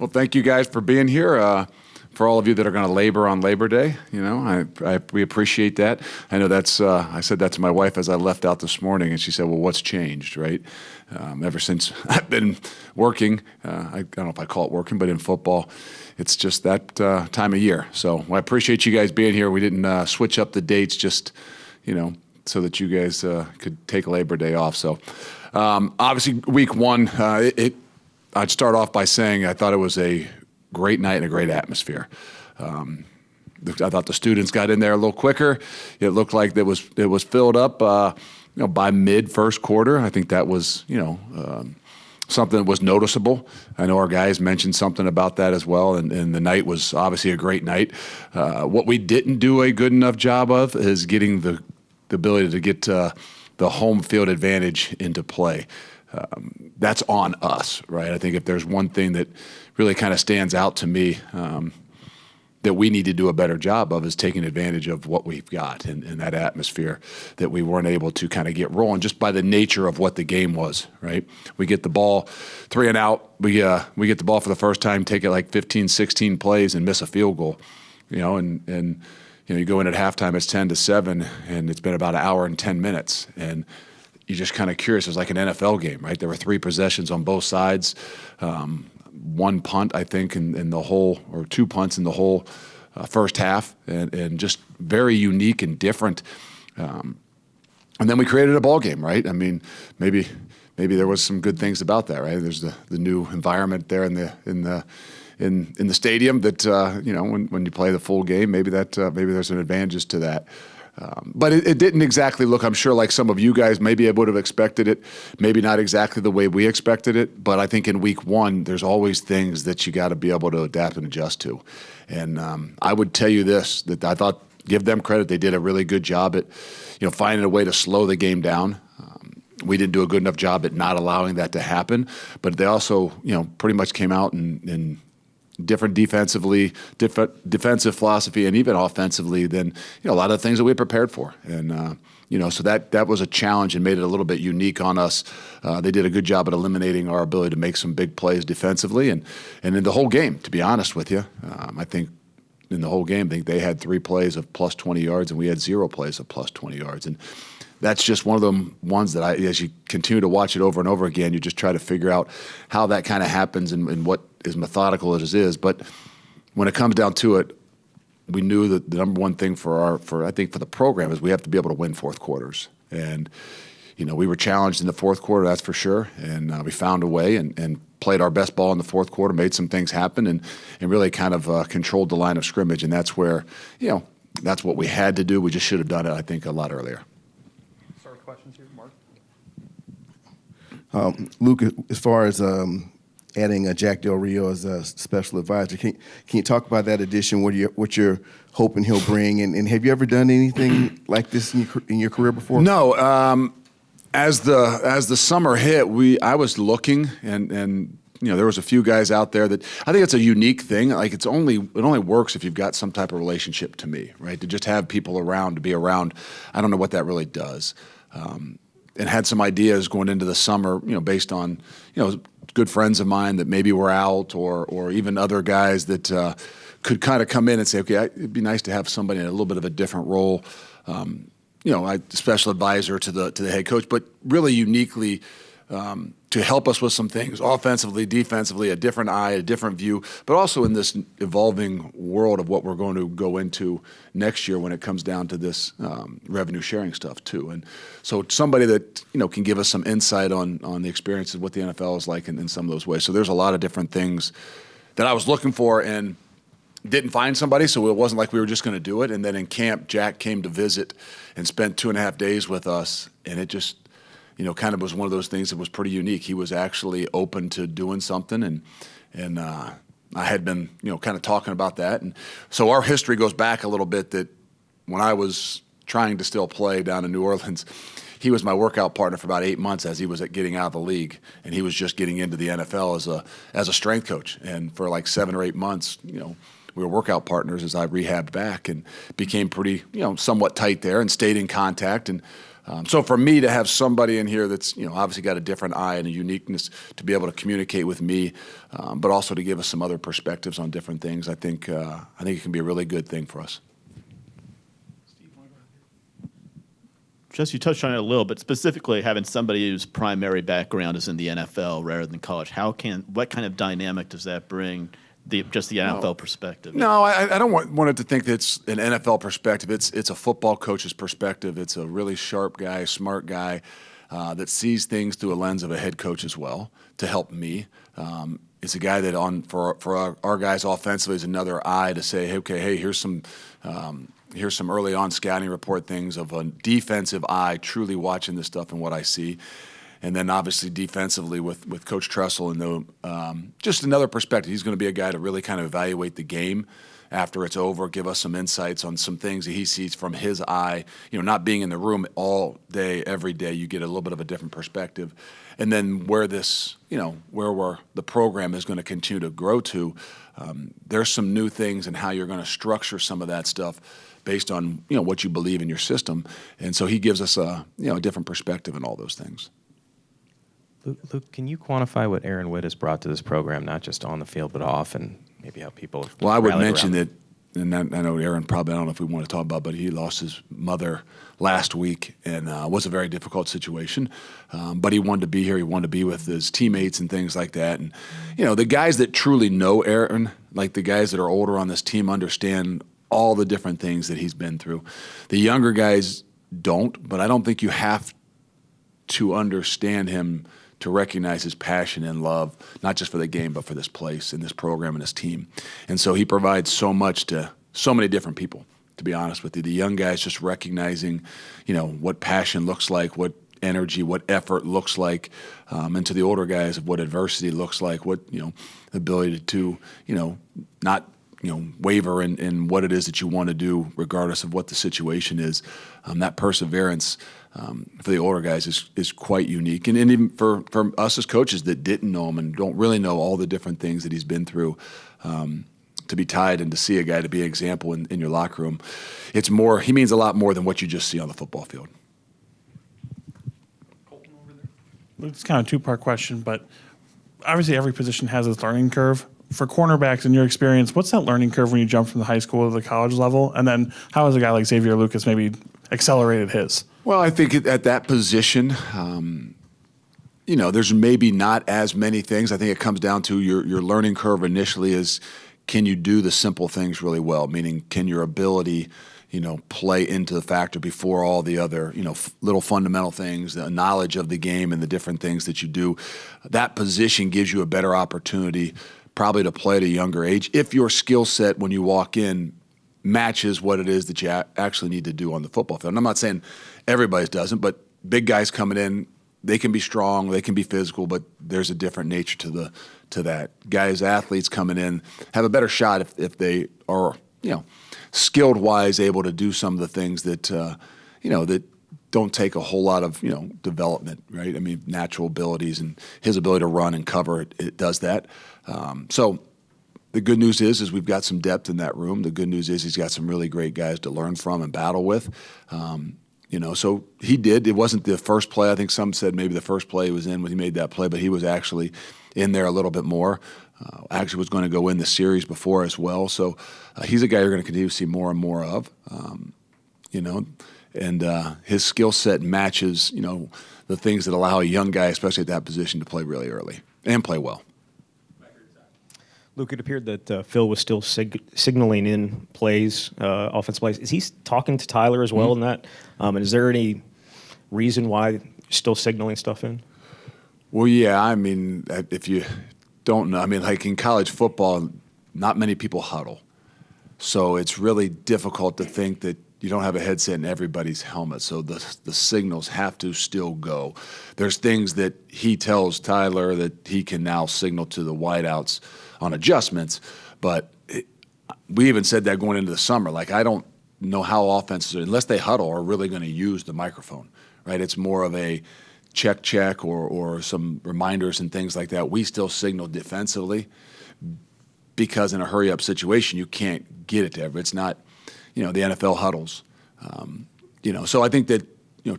Well, thank you guys for being here. For all of you that are going to labor on Labor Day, we appreciate that. I know I said that to my wife as I left out this morning, and she said, well, what's changed, right? Ever since I've been working, I don't know if I call it working, but in football, it's just that time of year. So I appreciate you guys being here. We didn't switch up the dates just, so that you guys could take Labor Day off. So obviously week one, I'd start off by saying I thought it was a great night and a great atmosphere. I thought the students got in there a little quicker. It looked like it was filled up by mid first quarter. I think that was something that was noticeable. I know our guys mentioned something about that as well, and the night was obviously a great night. What we didn't do a good enough job of is getting the ability to get the home field advantage into play. That's on us, right? I think if there's one thing that really kind of stands out to me that we need to do a better job of is taking advantage of what we've got and that atmosphere that we weren't able to kind of get rolling just by the nature of what the game was, right? We get the ball 3 and out. We get the ball for the first time, take it like 15, 16 plays and miss a field goal, and you go in at halftime, it's 10-7, and it's been about an hour and 10 minutes. And you're just kind of curious. It was like an NFL game, right? There were 3 possessions on both sides. 1 punt, I think, in the whole, or 2 punts in the whole first half, and just very unique and different. And then we created a ball game, right? I mean, maybe there was some good things about that, right? There's the new environment there in the stadium that when you play the full game, maybe there's some advantages to that. But it didn't exactly look, I'm sure, like some of you guys maybe would have expected it, maybe not exactly the way we expected it. But I think in week one, there's always things that you got to be able to adapt and adjust to. And I would tell you this, that I thought, give them credit, they did a really good job at finding a way to slow the game down. We didn't do a good enough job at not allowing that to happen. But they also pretty much came out and different defensive philosophy, and even offensively than a lot of the things that we had prepared for. And so that was a challenge and made it a little bit unique on us. They did a good job at eliminating our ability to make some big plays defensively, and in the whole game, to be honest with you, I think in the whole game, I think they had 3 plays of plus 20 yards, and we had 0 plays of plus 20 yards. And that's just one of them ones that as you continue to watch it over and over again, you just try to figure out how that kind of happens and what as methodical as it is. But when it comes down to it, we knew that the number one thing for the program is we have to be able to win fourth quarters. And we were challenged in the fourth quarter, that's for sure. And we found a way and played our best ball in the fourth quarter, made some things happen, and really kind of controlled the line of scrimmage. And that's where that's what we had to do. We just should have done it, I think, a lot earlier. Start with questions here, Mark. Luke, as far as adding Jack Del Rio as a special advisor, can you talk about that addition? What you're hoping he'll bring, and have you ever done anything like this in your career before? No. As the summer hit, I was looking, and there was a few guys out there that I think it's a unique thing. Like it only works if you've got some type of relationship, to me, right? To just have people around, to be around. I don't know what that really does. And had some ideas going into the summer, based on good friends of mine that maybe were out, or even other guys that could kind of come in and say, okay, it'd be nice to have somebody in a little bit of a different role. Special advisor to the head coach, but really uniquely to help us with some things, offensively, defensively, a different eye, a different view, but also in this evolving world of what we're going to go into next year when it comes down to this revenue sharing stuff too. And so somebody that can give us some insight on the experiences, what the NFL is like in some of those ways. So there's a lot of different things that I was looking for and didn't find somebody, so it wasn't like we were just going to do it. And then in camp, Jack came to visit and spent 2.5 days with us, and it just kind of was one of those things that was pretty unique. He was actually open to doing something, and I had been, kind of talking about that. And so our history goes back a little bit, that when I was trying to still play down in New Orleans, he was my workout partner for about 8 months as he was getting out of the league, and he was just getting into the NFL as a strength coach. And for like 7 or 8 months, we were workout partners as I rehabbed back and became pretty, somewhat tight there and stayed in contact. And So for me to have somebody in here that's, obviously got a different eye and a uniqueness to be able to communicate with me, but also to give us some other perspectives on different things, I think it can be a really good thing for us. Just you touched on it a little, but specifically having somebody whose primary background is in the NFL rather than college, what kind of dynamic does that bring? Just the NFL perspective. No, I don't want it to think that it's an NFL perspective. It's a football coach's perspective. It's a really sharp guy, smart guy that sees things through a lens of a head coach as well to help me. It's a guy that for our guys offensively is another eye to say, hey, here's some early on scouting report things of a defensive eye truly watching this stuff and what I see. And then obviously defensively with Coach Tressel and just another perspective. He's going to be a guy to really kind of evaluate the game after it's over, give us some insights on some things that he sees from his eye. Not being in the room all day, every day, you get a little bit of a different perspective. And then where the program is going to continue to grow to, there's some new things in how you're going to structure some of that stuff based on what you believe in your system. And so he gives us a different perspective in all those things. Luke, can you quantify what Aaron Witt has brought to this program, not just on the field but off, and maybe how people have Well, I would rallied mention around that, and I know Aaron probably, I don't know if we want to talk about, but he lost his mother last week, and was a very difficult situation. But he wanted to be here. He wanted to be with his teammates and things like that. And, the guys that truly know Aaron, like the guys that are older on this team, understand all the different things that he's been through. The younger guys don't, but I don't think you have to understand him to recognize his passion and love, not just for the game, but for this place and this program and this team. And so he provides so much to so many different people, to be honest with you. The young guys just recognizing, what passion looks like, what energy, what effort looks like, and to the older guys of what adversity looks like, what, the ability to, not waver in what it is that you want to do, regardless of what the situation is. That perseverance for the older guys is quite unique. And even for us as coaches that didn't know him and don't really know all the different things that he's been through, to be tied and to see a guy to be an example in your locker room, he means a lot more than what you just see on the football field. It's kind of a two-part question, but obviously every position has its learning curve. For cornerbacks, in your experience, what's that learning curve when you jump from the high school to the college level? And then how has a guy like Xavier Lucas maybe accelerated his? Well, I think at that position, there's maybe not as many things. I think it comes down to your learning curve initially is, can you do the simple things really well? Meaning, can your ability, play into the factor before all the other, little fundamental things, the knowledge of the game and the different things that you do. That position gives you a better opportunity probably to play at a younger age if your skill set when you walk in matches what it is that you actually need to do on the football field. And I'm not saying everybody doesn't, but big guys coming in, they can be strong, they can be physical, but there's a different nature to that. Guys, athletes coming in have a better shot if they are, skilled wise, able to do some of the things that, that don't take a whole lot of, development, right? I mean, natural abilities and his ability to run and cover, it does that. So the good news is we've got some depth in that room. The good news is he's got some really great guys to learn from and battle with. So he did. It wasn't the first play. I think some said maybe the first play he was in when he made that play, but he was actually in there a little bit more. Actually was going to go in the series before as well. So he's a guy you're going to continue to see more and more of, and his skill set matches, the things that allow a young guy, especially at that position, to play really early and play well. Luke, it appeared that Phil was still signaling in plays, offensive plays. Is he talking to Tyler as well in that? And is there any reason why you're still signaling stuff in? Well, yeah. I mean, if you don't know, like in college football, not many people huddle. So it's really difficult to think that you don't have a headset in everybody's helmet. So the signals have to still go. There's things that he tells Tyler that he can now signal to the wideouts on adjustments, but we even said that going into the summer. Like, I don't know how offenses, unless they huddle, are really going to use the microphone, right? It's more of a check or some reminders and things like that. We still signal defensively because in a hurry-up situation, you can't get it to everybody. It's not, the NFL huddles. So I think that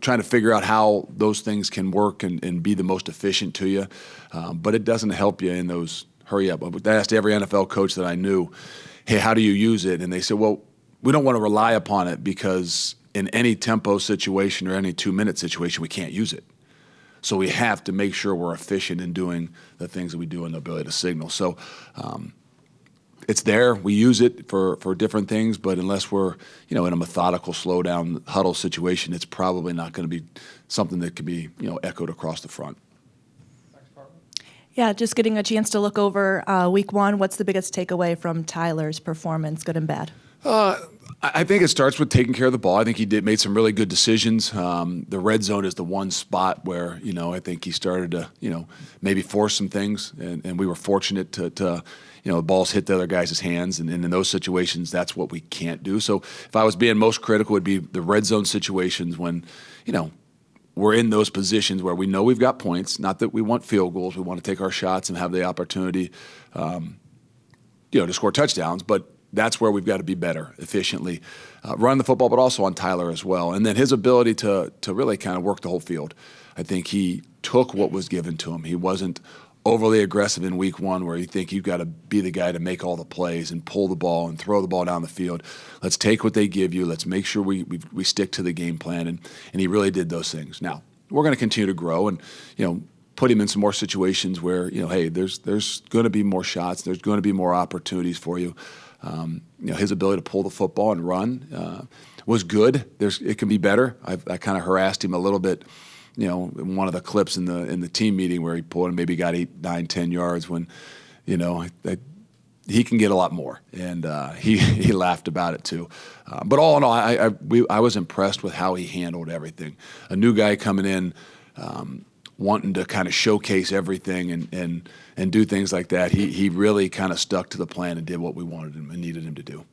trying to figure out how those things can work and be the most efficient to you. But it doesn't help you in those hurry up. I asked every NFL coach that I knew, hey, how do you use it? And they said, well, we don't want to rely upon it because in any tempo situation or any 2-minute situation, we can't use it. So we have to make sure we're efficient in doing the things that we do and the ability to signal. So it's there. We use it for different things, but unless we're in a methodical, slow down huddle situation, it's probably not going to be something that can be echoed across the front. Yeah, just getting a chance to look over week one. What's the biggest takeaway from Tyler's performance, good and bad? I think it starts with taking care of the ball. I think he made some really good decisions. The red zone is the one spot where I think he started to maybe force some things, and we were fortunate to the balls hit the other guys' hands, and in those situations, that's what we can't do. So if I was being most critical, it would be the red zone situations when we're in those positions where we know we've got points. Not that we want field goals, we want to take our shots and have the opportunity, to score touchdowns, but that's where we've got to be better efficiently, run the football, but also on Tyler as well. And then his ability to really kind of work the whole field. I think he took what was given to him. He wasn't overly aggressive in week one where you think you've got to be the guy to make all the plays and pull the ball and throw the ball down the field. Let's take what they give you. Let's make sure we stick to the game plan. And he really did those things. Now, we're going to continue to grow and, put him in some more situations where, hey, there's going to be more shots. There's going to be more opportunities for you. His ability to pull the football and run was good. It can be better. I kind of harassed him a little bit, in one of the clips in the team meeting where he pulled and maybe got 8, 9, 10 yards when, he can get a lot more. And he laughed about it too. But all in all, I was impressed with how he handled everything. A new guy coming in, wanting to kind of showcase everything and do things like that. He really kind of stuck to the plan and did what we wanted him and needed him to do.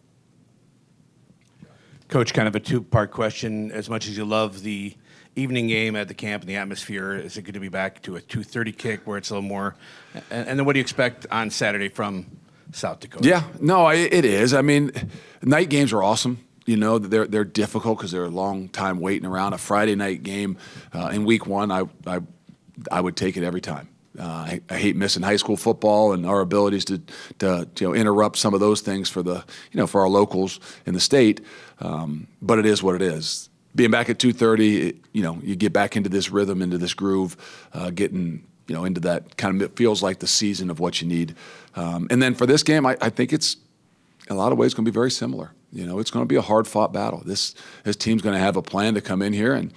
Coach, kind of a two-part question. As much as you love the evening game at the camp and the atmosphere, is it good to be back to a 2:30 kick where it's a little more? And then what do you expect on Saturday from South Dakota? Yeah, no, it is. I mean, night games are awesome. They're difficult because they're a long time waiting around. A Friday night game in week one, I would take it every time. I hate missing high school football and our abilities to interrupt some of those things for our locals in the state. But it is what it is. Being back at 2:30, you get back into this rhythm, into this groove, getting into that kind of, it feels like the season of what you need. And then for this game, I think it's in a lot of ways going to be very similar. It's going to be a hard-fought battle. This team's going to have a plan to come in here and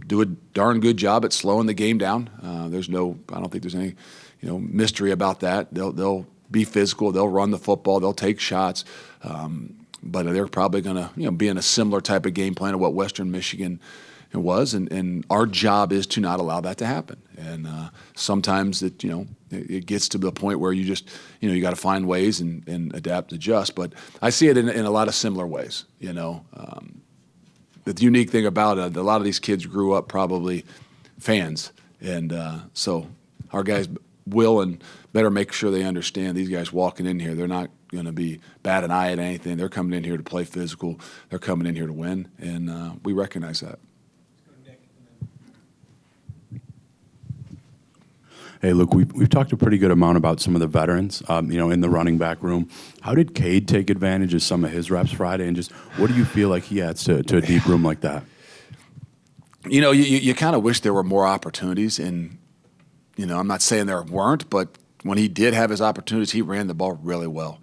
do a darn good job at slowing the game down. I don't think there's any, mystery about that. They'll be physical. They'll run the football. They'll take shots. But they're probably going to, be in a similar type of game plan of what Western Michigan was. And our job is to not allow that to happen. And sometimes it gets to the point where you just, you got to find ways and adapt, adjust. But I see it in a lot of similar ways, The unique thing about it, a lot of these kids grew up probably fans, and so our guys will and better make sure they understand these guys walking in here, they're not going to be bat an eye at anything. They're coming in here to play physical. They're coming in here to win, and we recognize that. Hey, look, we've talked a pretty good amount about some of the veterans, in the running back room. How did Cade take advantage of some of his reps Friday, and just what do you feel like he adds to a deep room like that? You kind of wish there were more opportunities, and I'm not saying there weren't, but when he did have his opportunities, he ran the ball really well.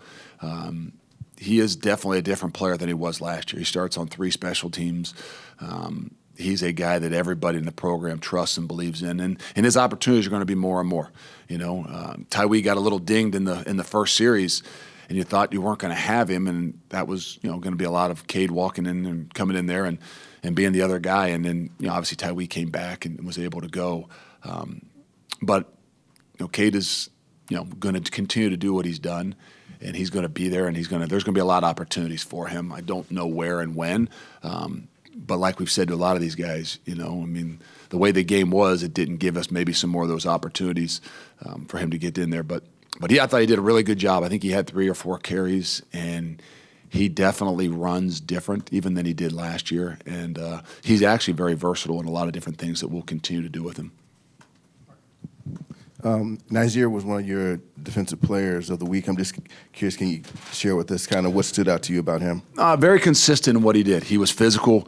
He is definitely a different player than he was last year. He starts on 3 special teams. He's a guy that everybody in the program trusts and believes in, and his opportunities are going to be more and more. Tywee got a little dinged in the first series, and you thought you weren't going to have him, and that was going to be a lot of Cade walking in and coming in there and being the other guy, and then obviously Tywee came back and was able to go, but Cade is going to continue to do what he's done, and he's going to be there, and there's going to be a lot of opportunities for him. I don't know where and when. But like we've said to a lot of these guys, the way the game was, it didn't give us maybe some more of those opportunities for him to get in there. But yeah, I thought he did a really good job. I think he had 3 or 4 carries, and he definitely runs different even than he did last year. And he's actually very versatile in a lot of different things that we'll continue to do with him. Nizier was one of your defensive players of the week. I'm just curious, can you share with us kind of what stood out to you about him? Very consistent in what he did. He was physical,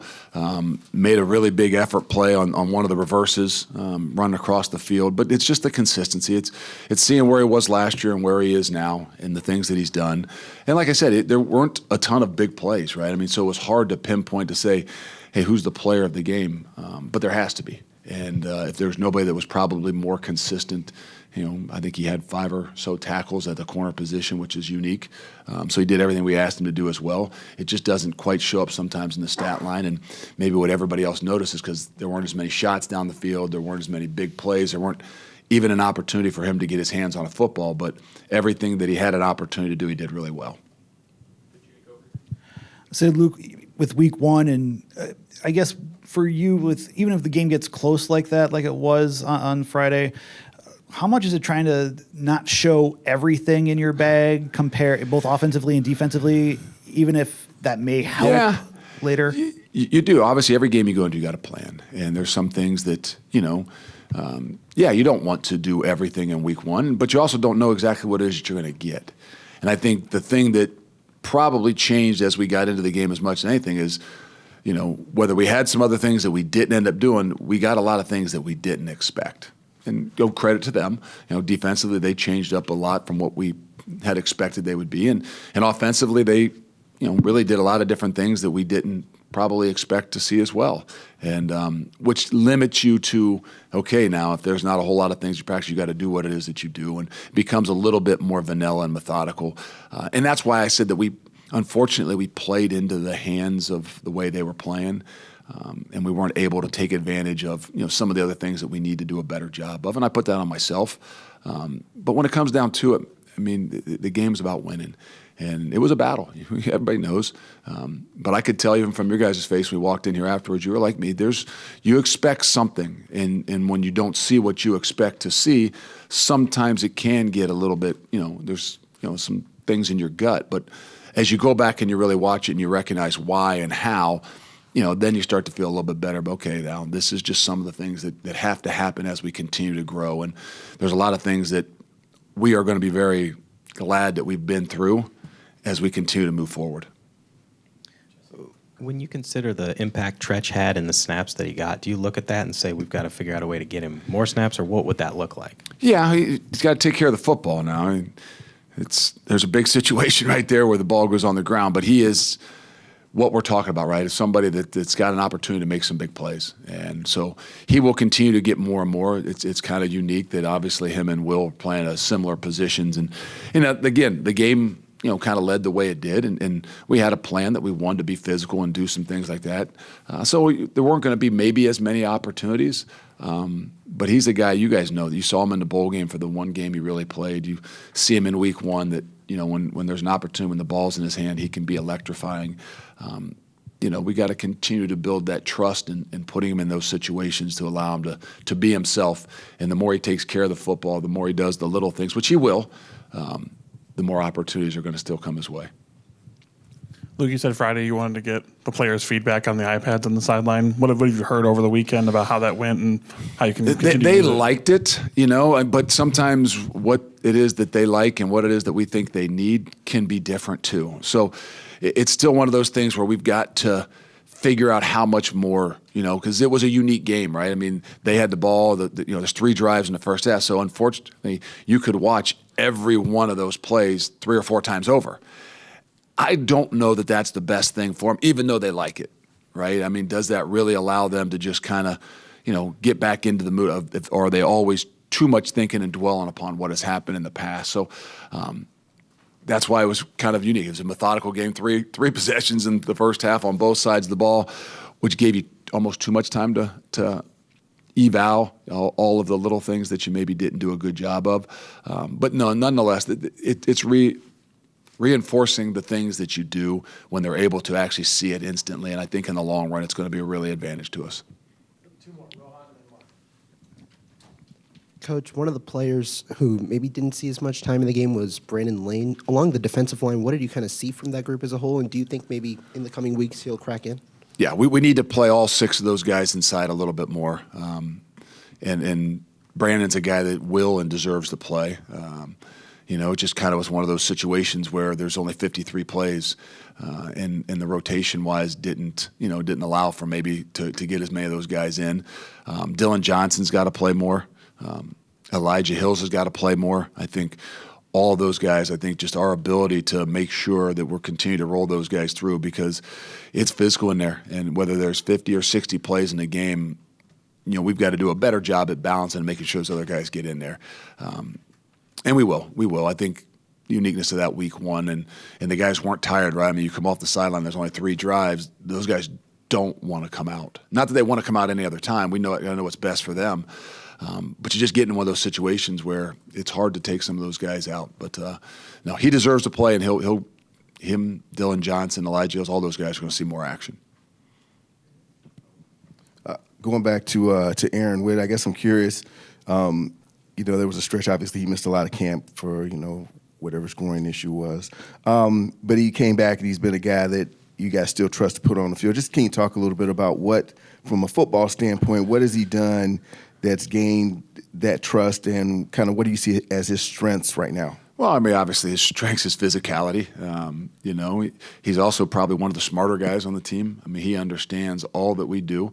made a really big effort play on one of the reverses, run across the field. But it's just the consistency. It's seeing where he was last year and where he is now and the things that he's done. And like I said, there weren't a ton of big plays, right? I mean, so it was hard to pinpoint to say, hey, who's the player of the game? But there has to be. And if there's nobody that was probably more consistent, I think he had 5 or so tackles at the corner position, which is unique. So he did everything we asked him to do as well. It just doesn't quite show up sometimes in the stat line. And maybe what everybody else notices because there weren't as many shots down the field, there weren't as many big plays, there weren't even an opportunity for him to get his hands on a football. But everything that he had an opportunity to do, he did really well. So, Luke, with week 1, and I guess for you, even if the game gets close like that, like it was on Friday, how much is it trying to not show everything in your bag, compare both offensively and defensively, even if that may help later? You do. Obviously, every game you go into, you got a plan. And there's some things that, you don't want to do everything in week 1, but you also don't know exactly what it is that you're going to get. And I think the thing that probably changed as we got into the game as much as anything is, whether we had some other things that we didn't end up doing, we got a lot of things that we didn't expect. And credit to them. Defensively, they changed up a lot from what we had expected they would be. And offensively, they, really did a lot of different things that we didn't probably expect to see as well. And which limits you to, okay, now if there's not a whole lot of things you practice, you got to do what it is that you do. And it becomes a little bit more vanilla and methodical. And that's why I said that unfortunately, we played into the hands of the way they were playing. And we weren't able to take advantage of some of the other things that we need to do a better job of, and I put that on myself. But when it comes down to it, I mean, the game's about winning, and it was a battle. Everybody knows, but I could tell even from your guys' face when we walked in here afterwards, you were like me. You expect something, and when you don't see what you expect to see, sometimes it can get a little bit. There's some things in your gut, but as you go back and you really watch it and you recognize why and how. Then you start to feel a little bit better. But okay, now this is just some of the things that have to happen as we continue to grow. And there's a lot of things that we are going to be very glad that we've been through as we continue to move forward. When you consider the impact Tretch had and the snaps that he got, do you look at that and say we've got to figure out a way to get him more snaps, or what would that look like? Yeah, he's got to take care of the football now. I mean, there's a big situation right there where the ball goes on the ground, but he is what we're talking about, right? Is somebody that's got an opportunity to make some big plays. And so he will continue to get more and more. It's kind of unique that obviously him and Will are playing at similar positions. And again, the game, kind of led the way it did. And we had a plan that we wanted to be physical and do some things like that. So there weren't going to be maybe as many opportunities. But he's a guy, you guys know, that you saw him in the bowl game for the one game he really played. You see him in week 1 that, when there's an opportunity, when the ball's in his hand, he can be electrifying. We got to continue to build that trust and putting him in those situations to allow him to be himself. And the more he takes care of the football, the more he does the little things, which he will, the more opportunities are going to still come his way. Luke, you said Friday you wanted to get the players' feedback on the iPads on the sideline. What have you heard over the weekend about how that went and how you can continue to use it? Liked it, but sometimes what it is that they like and what it is that we think they need can be different too. So it's still one of those things where we've got to figure out how much more, because it was a unique game, right? I mean, they had the ball, there's 3 drives in the first half. So unfortunately, you could watch every one of those plays 3 or 4 times over. I don't know that that's the best thing for them, even though they like it, right? I mean, does that really allow them to just kind of, get back into the mood or are they always too much thinking and dwelling upon what has happened in the past? So that's why it was kind of unique. It was a methodical game, three possessions in the first half on both sides of the ball, which gave you almost too much time to eval all of the little things that you maybe didn't do a good job of. But no, nonetheless, it's reinforcing the things that you do when they're able to actually see it instantly. And I think in the long run, it's going to be a really advantage to us. Coach, one of the players who maybe didn't see as much time in the game was Brandon Lane. Along the defensive line, what did you kind of see from that group as a whole, and do you think maybe in the coming weeks he'll crack in? Yeah, we need to play all 6 of those guys inside a little bit more. And Brandon's a guy that will and deserves to play. It just kind of was one of those situations where there's only 53 plays, and the rotation-wise didn't allow for maybe to get as many of those guys in. Dylan Johnson's got to play more. Elijah Hills has got to play more. I think all of those guys, just our ability to make sure that we're continuing to roll those guys through, because it's physical in there. And whether there's 50 or 60 plays in a game, we've got to do a better job at balancing and making sure those other guys get in there. And we will. I think the uniqueness of that week 1, and the guys weren't tired, right? I mean, you come off the sideline, there's only 3 drives. Those guys don't want to come out. Not that they want to come out any other time. I know what's best for them. But you just get in one of those situations where it's hard to take some of those guys out. But no, he deserves to play, and him, Dylan Johnson, Elijah Hills, all those guys are going to see more action. Going back to Aaron Witt, I guess I'm curious. There was a stretch. Obviously, he missed a lot of camp for whatever scoring issue was. But he came back, and he's been a guy that you guys still trust to put on the field. Just can you talk a little bit about what, from a football standpoint, what has he done that's gained that trust, and kind of what do you see as his strengths right now? Well, I mean, obviously his strength is physicality. He's also probably one of the smarter guys on the team. I mean, he understands all that we do.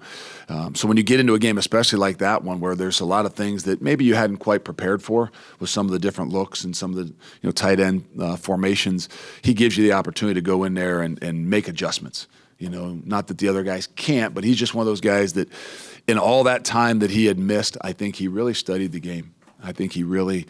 So when you get into a game, especially like that one, where there's a lot of things that maybe you hadn't quite prepared for with some of the different looks and some of the tight end formations, he gives you the opportunity to go in there and make adjustments. Not that the other guys can't, but he's just one of those guys that in all that time that he had missed, I think he really studied the game. I think he really,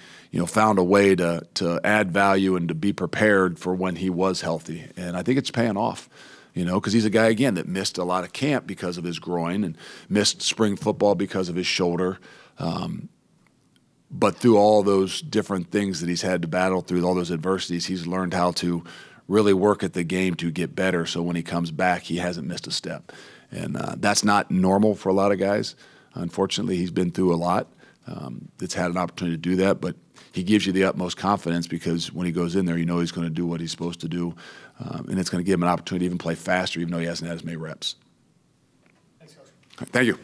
found a way to add value and to be prepared for when he was healthy. And I think it's paying off, because he's a guy, again, that missed a lot of camp because of his groin and missed spring football because of his shoulder. But through all those different things that he's had to battle through, all those adversities, he's learned how to really work at the game to get better. So when he comes back, he hasn't missed a step. And that's not normal for a lot of guys. Unfortunately, he's been through a lot that's had an opportunity to do that, but he gives you the utmost confidence, because when he goes in there, he's going to do what he's supposed to do, and it's going to give him an opportunity to even play faster, even though he hasn't had as many reps. Thanks, Coach. Thank you.